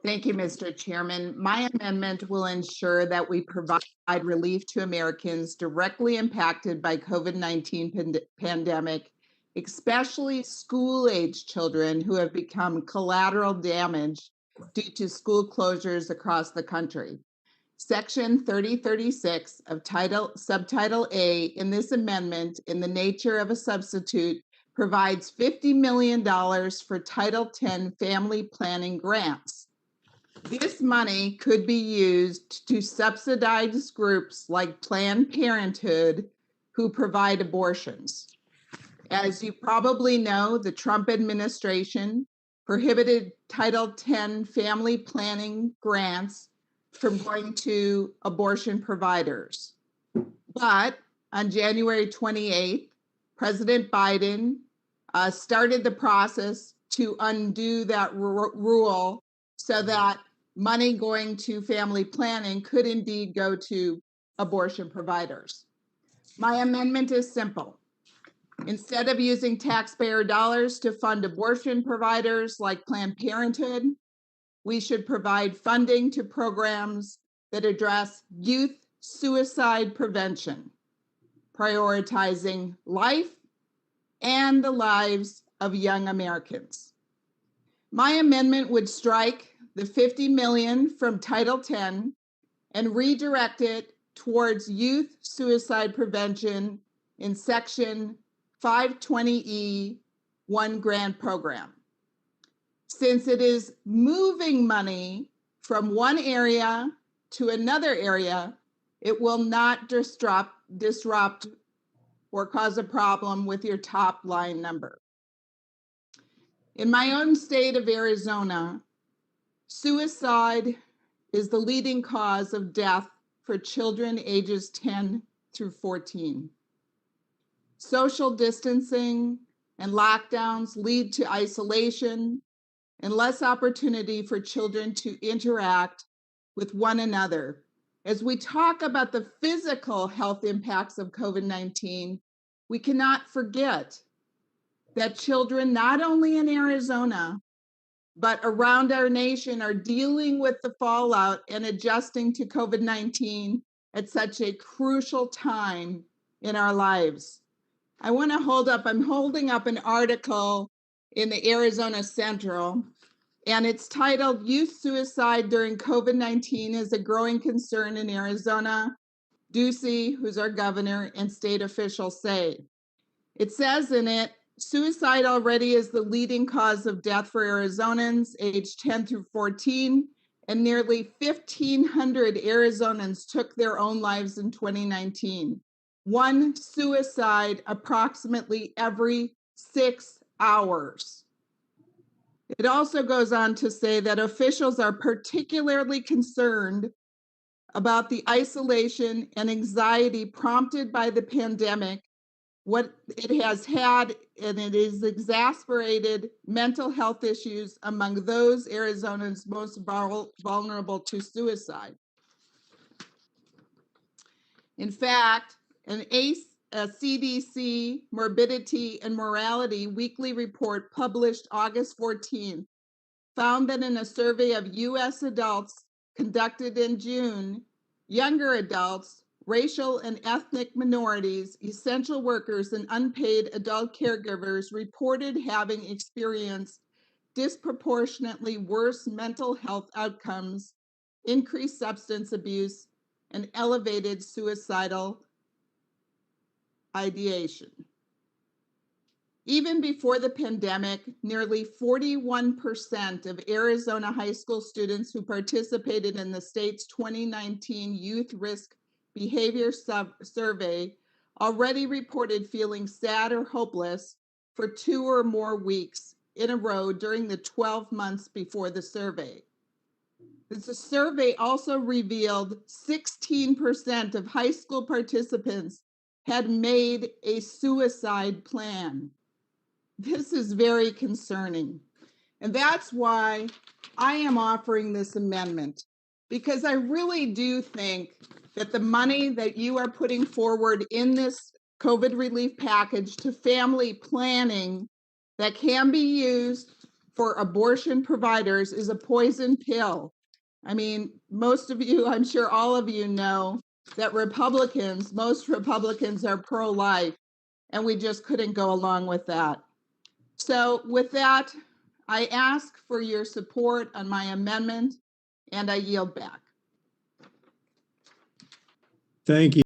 Thank you, Mr. Chairman. My amendment will ensure that we provide relief to Americans directly impacted by COVID-19 pandemic, especially school-age children who have become collateral damage due to school closures across the country. Section 3036 of subtitle A in this amendment, in the nature of a substitute, provides $50 million for Title X family planning grants. This money could be used to subsidize groups like Planned Parenthood who provide abortions. As you probably know, the Trump administration prohibited Title X family planning grants from going to abortion providers. But on January 28th, President Biden started the process to undo that rule so that money going to family planning could indeed go to abortion providers. My amendment is simple. Instead of using taxpayer dollars to fund abortion providers like Planned Parenthood, we should provide funding to programs that address youth suicide prevention, prioritizing life and the lives of young Americans. My amendment would strike the $50 million from Title X and redirect it towards youth suicide prevention in Section 520E 1 grant program. Since it is moving money from one area to another area, it will not disrupt or cause a problem with your top line number. In my own state of Arizona, suicide is the leading cause of death for children ages 10 through 14. Social distancing and lockdowns lead to isolation and less opportunity for children to interact with one another. As we talk about the physical health impacts of COVID-19, we cannot forget that children, not only in Arizona, but around our nation, are dealing with the fallout and adjusting to COVID-19 at such a crucial time in our lives. I'm holding up an article in the Arizona Central, and it's titled "Youth Suicide During COVID-19 is a Growing Concern in Arizona. Ducey, who's our governor, and state officials say." It says in it, suicide already is the leading cause of death for Arizonans aged 10 through 14, and nearly 1,500 Arizonans took their own lives in 2019. One suicide approximately every 6 hours. It also goes on to say that officials are particularly concerned about the isolation and anxiety prompted by the pandemic, what it has had, and it has exacerbated mental health issues among those Arizonans most vulnerable to suicide. In fact, a CDC Morbidity and Mortality weekly report published August 14th found that in a survey of U.S. adults conducted in June, younger adults, racial and ethnic minorities, essential workers, and unpaid adult caregivers reported having experienced disproportionately worse mental health outcomes, increased substance abuse, and elevated suicidal ideation. Even before the pandemic, nearly 41% of Arizona high school students who participated in the state's 2019 Youth Risk Behavior Survey already reported feeling sad or hopeless for 2 or more weeks in a row during the 12 months before the survey. The survey also revealed 16% of high school participants had made a suicide plan. This is very concerning. And that's why I am offering this amendment, because I really do think that the money that you are putting forward in this COVID relief package to family planning that can be used for abortion providers is a poison pill. I mean, most of you, I'm sure all of you know that most Republicans are pro-life, and we just couldn't go along with that. So with that, I ask for your support on my amendment, and I yield back. Thank you.